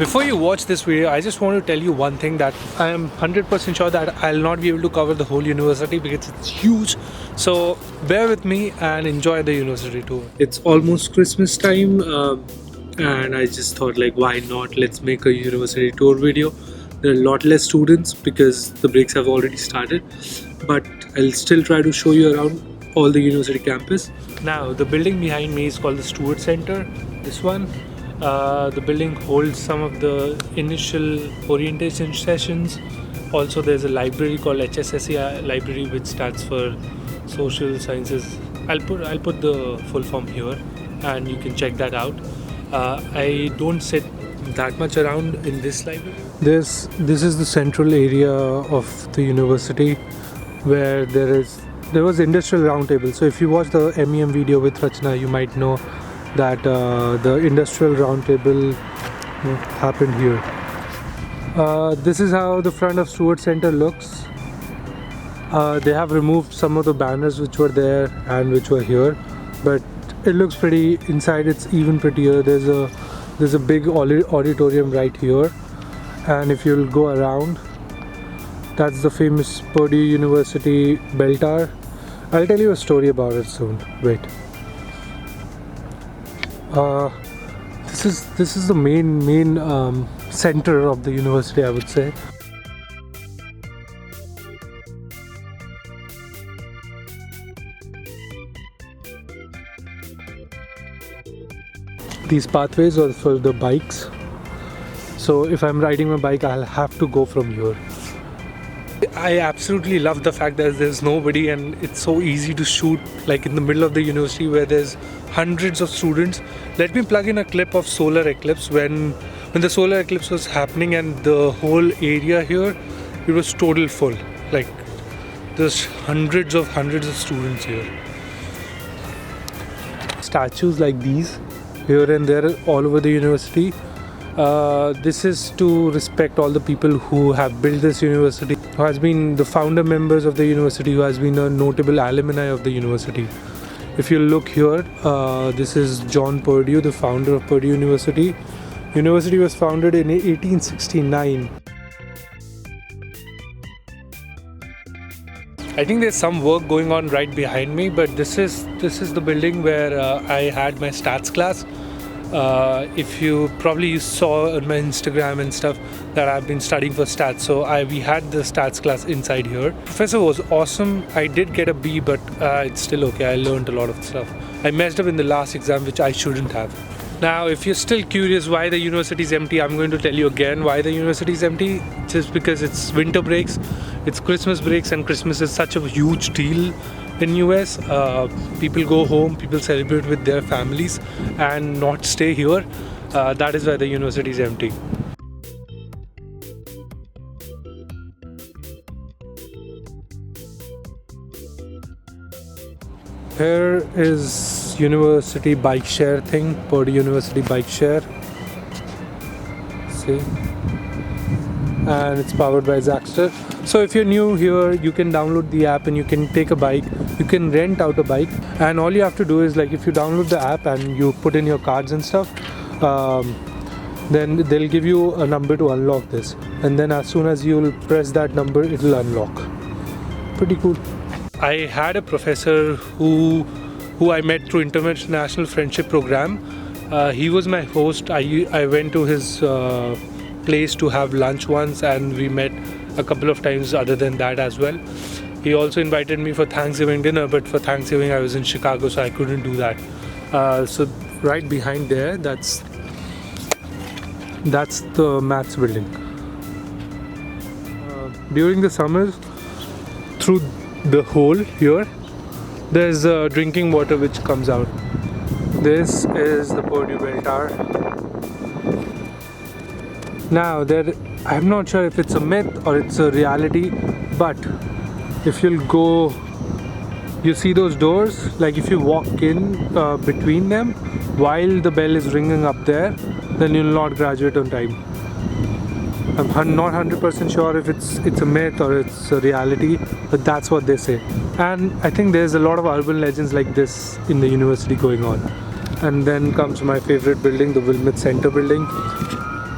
Before you watch this video, I just want to tell you one thing, that I am 100% sure that I'll not be able to cover the whole university because it's huge. So bear with me and enjoy the university tour. It's almost Christmas time and I just thought, like, why not? Let's make a university tour video. There are a lot less students because the breaks have already started, but I'll still try to show you around all the university campus. Now, the building behind me is called the Stewart Center. This one. The building holds some of the initial orientation sessions. Also, there's a library called HSSE library, which stands for Social Sciences. I'll put the full form here, and you can check that out. I don't sit that much around in this library. This is the central area of the university, where there was industrial roundtable. So if you watch the MEM video with Rachna, you might know that the industrial roundtable happened here. This is how the front of Stewart Center looks. They have removed some of the banners which were there and which were here, but it looks pretty. Inside it's even prettier. There's a big auditorium right here, and if you'll go around, that's the famous Purdue University bell tower. I'll tell you a story about it soon. Wait. This is the main center of the university, I would say. These pathways are for the bikes. So if I'm riding my bike, I'll have to go from here. I absolutely love the fact that there's nobody and it's so easy to shoot, like in the middle of the university where there's hundreds of students. Let me plug in a clip of solar eclipse. When the solar eclipse was happening and the whole area here, it was total full. Like there's hundreds of students here. Statues like these here and there all over the university. This is to respect all the people who have built this university, who has been the founder members of the university, who has been a notable alumni of the university. If you look here, this is John Purdue, the founder of Purdue University. University was founded in 1869. I think there's some work going on right behind me, but this is the building where I had my stats class. If you probably saw on my Instagram and stuff that I've been studying for stats, so we had the stats class inside here. Professor was awesome. I did get a B, but it's still okay. I learned a lot of stuff. I messed up in the last exam, which I shouldn't have. Now, if you're still curious why the university is empty, I'm going to tell you again why the university is empty. Just because it's winter breaks, it's Christmas breaks, and Christmas is such a huge deal in US. People go home, people celebrate with their families and not stay here. That is why the university is empty. Here is university bike share thing, Purdue University bike share. See? And it's powered by Zaxter. So if you're new here, you can download the app and you can take a bike. You can rent out a bike, and all you have to do is, like, if you download the app and you put in your cards and stuff, then they'll give you a number to unlock this, and then as soon as you'll press that number, it'll unlock. Pretty cool. I had a professor who I met through International Friendship Program. He was my host. I went to his place to have lunch once, and we met a couple of times other than that as well. He also invited me for Thanksgiving dinner, but for Thanksgiving I was in Chicago, so I couldn't do that. So right behind there, that's the maths building. During the summers, through the hole here, there's drinking water which comes out. This is the Purdue Bell Tower. Now, I'm not sure if it's a myth or it's a reality, but if you'll go, you see those doors, like if you walk in between them while the bell is ringing up there, then you'll not graduate on time. I'm not 100% sure if it's a myth or it's a reality, but that's what they say. And I think there's a lot of urban legends like this in the university going on. And then comes my favorite building, the Wilmuth Center building.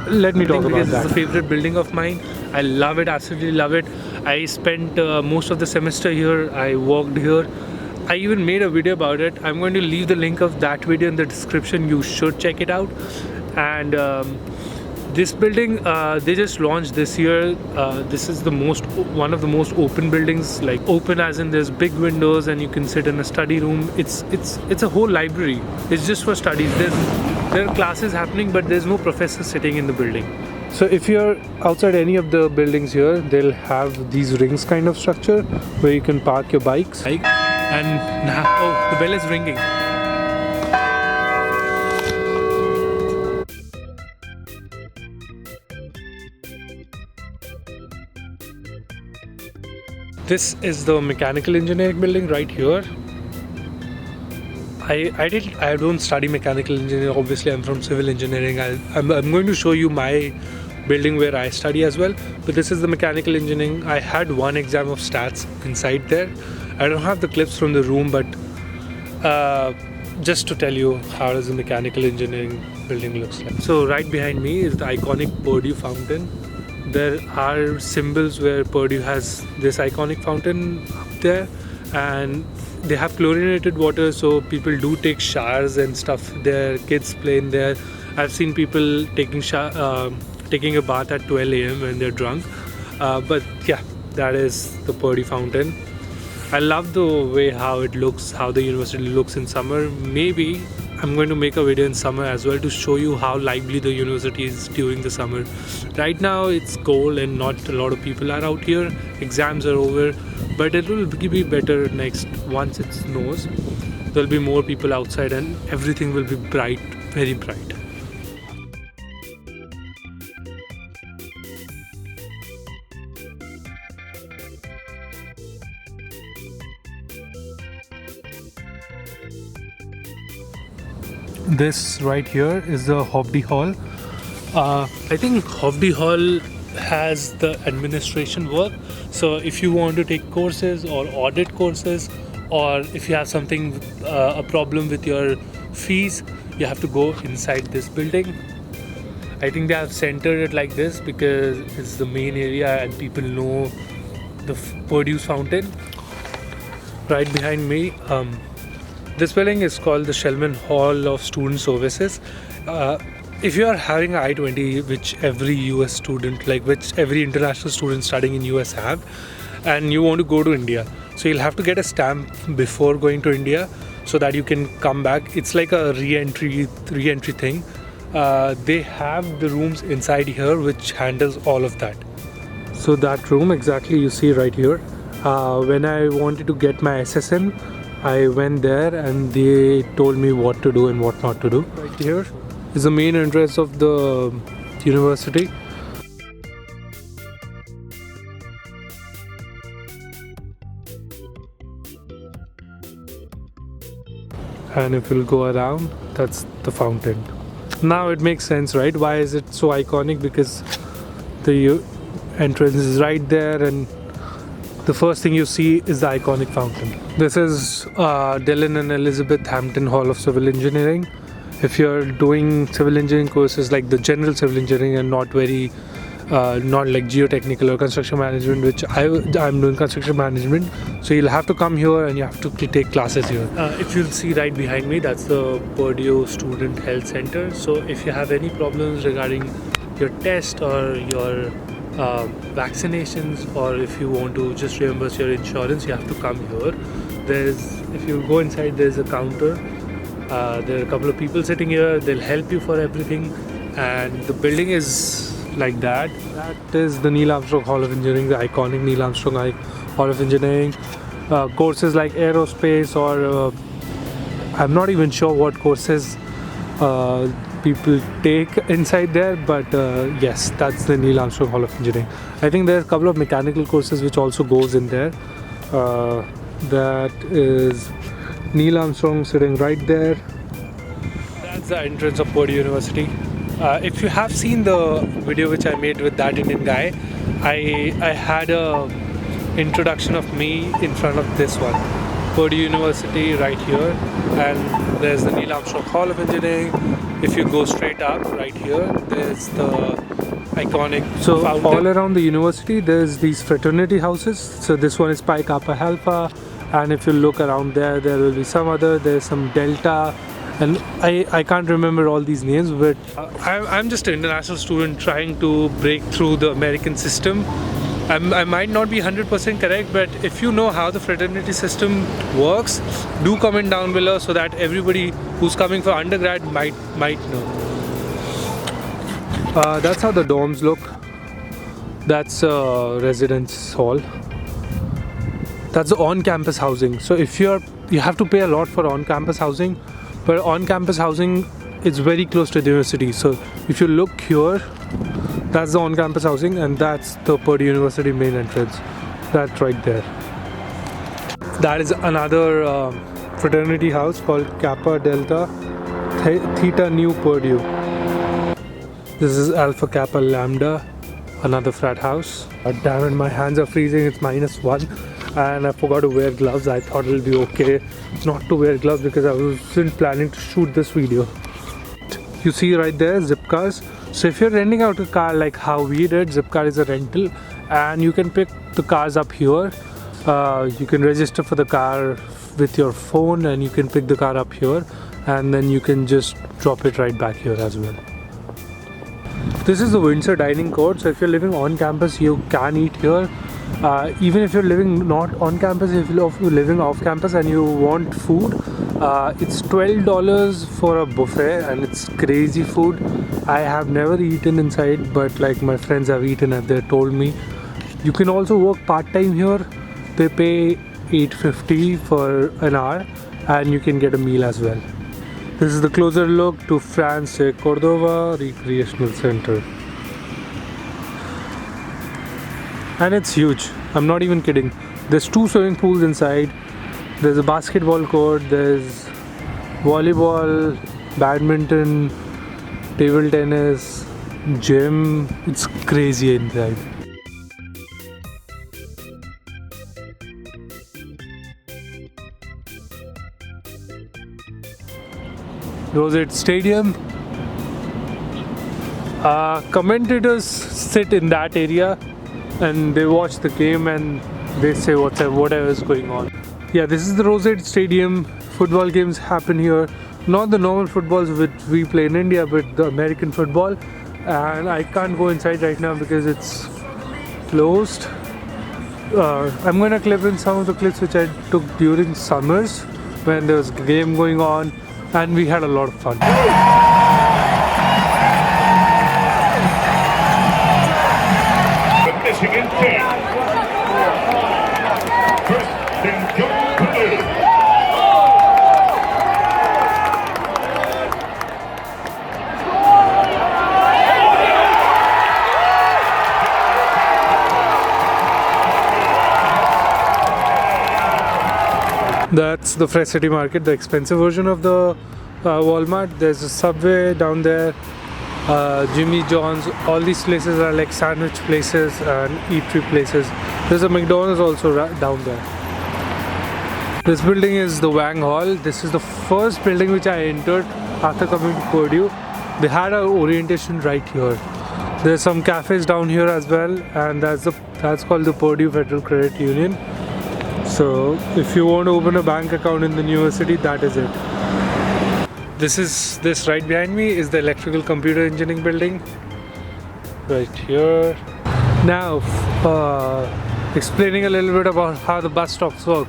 Let me talk about because that. it's a favorite building of mine. I love it, absolutely love it. I spent most of the semester here. I worked here. I even made a video about it. I'm going to leave the link of that video in the description. You should check it out. And this building they just launched this year. This is one of the most open buildings, like open as in there's big windows and you can sit in a study room. It's a whole library. It's just for studies. There are classes happening, but there's no professor sitting in the building. So if you're outside any of the buildings here, they'll have these rings kind of structure where you can park your bikes. And now, oh, the bell is ringing. This is the mechanical engineering building right here. I don't study mechanical engineering. Obviously, I'm from civil engineering. I'm going to show you my building where I study as well. But this is the mechanical engineering. I had one exam of stats inside there. I don't have the clips from the room, but just to tell you how does the mechanical engineering building looks like. So right behind me is the iconic Purdue fountain. There are symbols where Purdue has this iconic fountain up there, and they have chlorinated water, so people do take showers and stuff there. Kids play in there. I've seen people taking a bath at 12 a.m. when they're drunk. But yeah, that is the Purdue fountain. I love the way how it looks, how the university looks in summer. Maybe I'm going to make a video in summer as well to show you how lively the university is during the summer. Right now it's cold and not a lot of people are out here. Exams are over, but it will be better once it snows. There'll be more people outside and everything will be bright, very bright. This right here is the Hobby Hall. I think Hobby Hall has the administration work. So if you want to take courses or audit courses, or if you have something, a problem with your fees, you have to go inside this building. I think they have centered it like this because it's the main area and people know the Purdue fountain. Right behind me, this building is called the Shellman Hall of Student Services. If you are having an I-20, which every US student, which every international student studying in US have, and you want to go to India, so you'll have to get a stamp before going to India so that you can come back. It's like a re-entry thing. They have the rooms inside here which handles all of that. So that room exactly you see right here. When I wanted to get my SSN, I went there and they told me what to do and what not to do. Right here is the main entrance of the university. And if you'll go around, that's the fountain. Now it makes sense, right? Why is it so iconic? Because the entrance is right there and the first thing you see is the iconic fountain. This is Dillon and Elizabeth Hampton Hall of Civil Engineering. If you're doing civil engineering courses like the general civil engineering and not like geotechnical or construction management, which I'm doing construction management, so you'll have to come here and you have to take classes here. If you'll see right behind me, that's the Purdue Student Health Center. So if you have any problems regarding your test or your vaccinations, or if you want to just reimburse your insurance, you have to come here. If you go inside, there's a counter. There are a couple of people sitting here. They'll help you for everything, and the building is like that. That is the Neil Armstrong Hall of Engineering, the iconic Neil Armstrong Hall of Engineering. Courses like aerospace or I'm not even sure what courses people take inside there, but yes, that's the Neil Armstrong Hall of Engineering. I think there's a couple of mechanical courses which also goes in there. That is Neil Armstrong sitting right there. That's the entrance of Purdue University. If you have seen the video which I made with that Indian guy, I had a introduction of me in front of this one. Purdue University right here, and there's the Neil Armstrong Hall of Engineering. If you go straight up right here, there's the iconic fountain. All around the university there's these fraternity houses. So this one is Pi Kappa Alpha, and if you look around there will be some other, there's some Delta, and I can't remember all these names, but I'm just an international student trying to break through the American system. I might not be 100% correct, but if you know how the fraternity system works, do comment down below so that everybody who's coming for undergrad might know. That's how the dorms look. That's a residence hall. That's on-campus housing. So if you have to pay a lot for on-campus housing, but on-campus housing is very close to the university. So if you look here, that's the on-campus housing, and that's the Purdue University main entrance. That's right there. That is another fraternity house called Kappa Delta Theta Nu Purdue. This is Alpha Kappa Lambda, another frat house. Damn it, my hands are freezing. It's -1, and I forgot to wear gloves. I thought it'll be okay not to wear gloves because I wasn't planning to shoot this video. You see right there, zip cars. So if you're renting out a car like how we did, Zipcar is a rental, and you can pick the cars up here. You can register for the car with your phone, and you can pick the car up here, and then you can just drop it right back here as well. This is the Windsor Dining court. So if you're living on campus, you can eat here. Even if you're living not on campus, if you're living off campus and you want food, it's $12 for a buffet, and it's crazy food. I have never eaten inside, but like my friends have eaten and they told me. You can also work part-time here. They pay $8.50 for an hour, and you can get a meal as well. This is the closer look to France Crdova Recreational Center. And it's huge. I'm not even kidding. There's 2 swimming pools inside. There's a basketball court, there's volleyball, badminton, table tennis, gym. It's crazy inside. Rosette Stadium. Commentators sit in that area and they watch the game and they say whatever is going on. Yeah, this is the Rosette Stadium. Football games happen here. Not the normal footballs which we play in India, but the American football. And I can't go inside right now because it's closed. I'm gonna clip in some of the clips which I took during summers when there was a game going on, and we had a lot of fun. The Michigan team. That's the Fresh City Market, the expensive version of the Walmart. There's a Subway down there, Jimmy John's. All these places are like sandwich places and eatery places. There's a McDonald's also down there. This building is the Wang Hall. This is the first building which I entered after coming to Purdue. They had an orientation right here. There's some cafes down here as well, and that's called the Purdue Federal Credit Union. So if you want to open a bank account in the university, that is it. This right behind me is the Electrical Computer Engineering building. Right here. Now, explaining a little bit about how the bus stops work.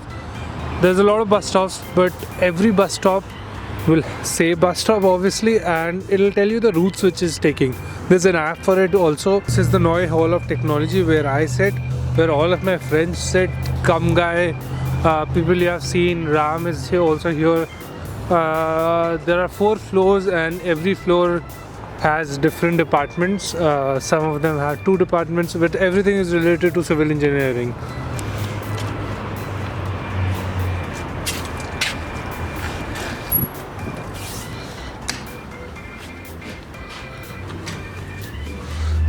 There's a lot of bus stops, but every bus stop will say bus stop obviously, and it'll tell you the routes which is taking. There's an app for it also. This is the Noy Hall of Technology where I sit, where all of my friends sit. Kam Guy, people you have seen, Ram is here, also here. There are 4 floors, and every floor has different departments. Some of them have 2 departments, but everything is related to civil engineering.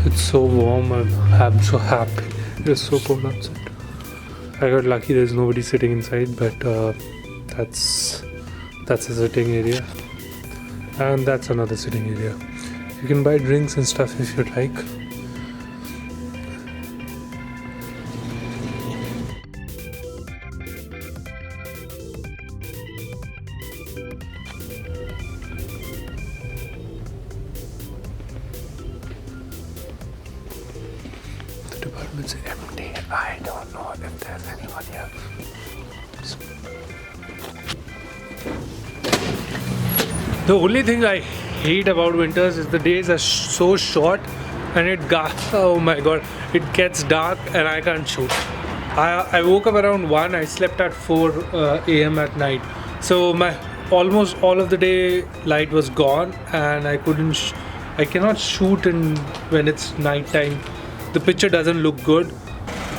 It's so warm, I'm so happy. It's so cold outside. I got lucky. There's nobody sitting inside, but that's a sitting area, and that's another sitting area. You can buy drinks and stuff if you'd like. The department's empty. I don't know if there's anyone here. The only thing I hate about winters is the days are so short, and oh my god, it gets dark and I can't shoot. I woke up around 1, I slept at 4 a.m. at night, so my almost all of the day light was gone, and I cannot shoot when it's night time. The picture doesn't look good.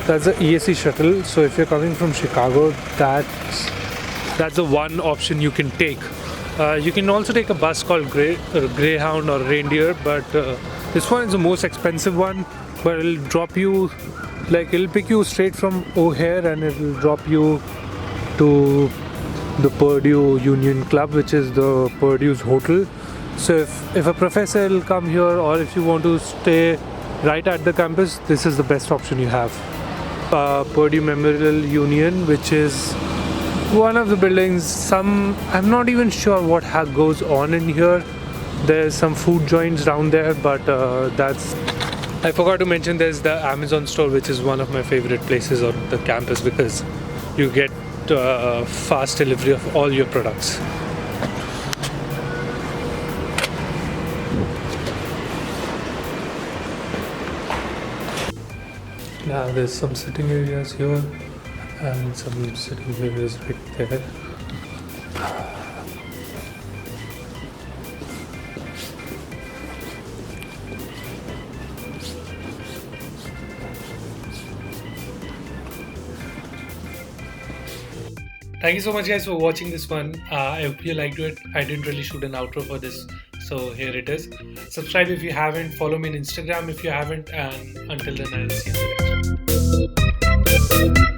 That's the ESC shuttle, so if you're coming from Chicago, that's the one option you can take. You can also take a bus called Greyhound or Reindeer, but this one is the most expensive one, but it'll drop you, it'll pick you straight from O'Hare and it'll drop you to the Purdue Union Club, which is the Purdue's hotel. So if a professor will come here, or if you want to stay right at the campus, this is the best option you have. Purdue Memorial Union, which is one of the buildings. I'm not even sure what goes on in here. There's some food joints down there, but I forgot to mention there's the Amazon store, which is one of my favorite places on the campus because you get fast delivery of all your products. Now there's some sitting areas here and some sitting areas right there. Thank you so much guys for watching this one. I hope you liked it. I didn't really shoot an outro for this, so here it is. Subscribe if you haven't, follow me on Instagram if you haven't, and until then I'll see you in the next one.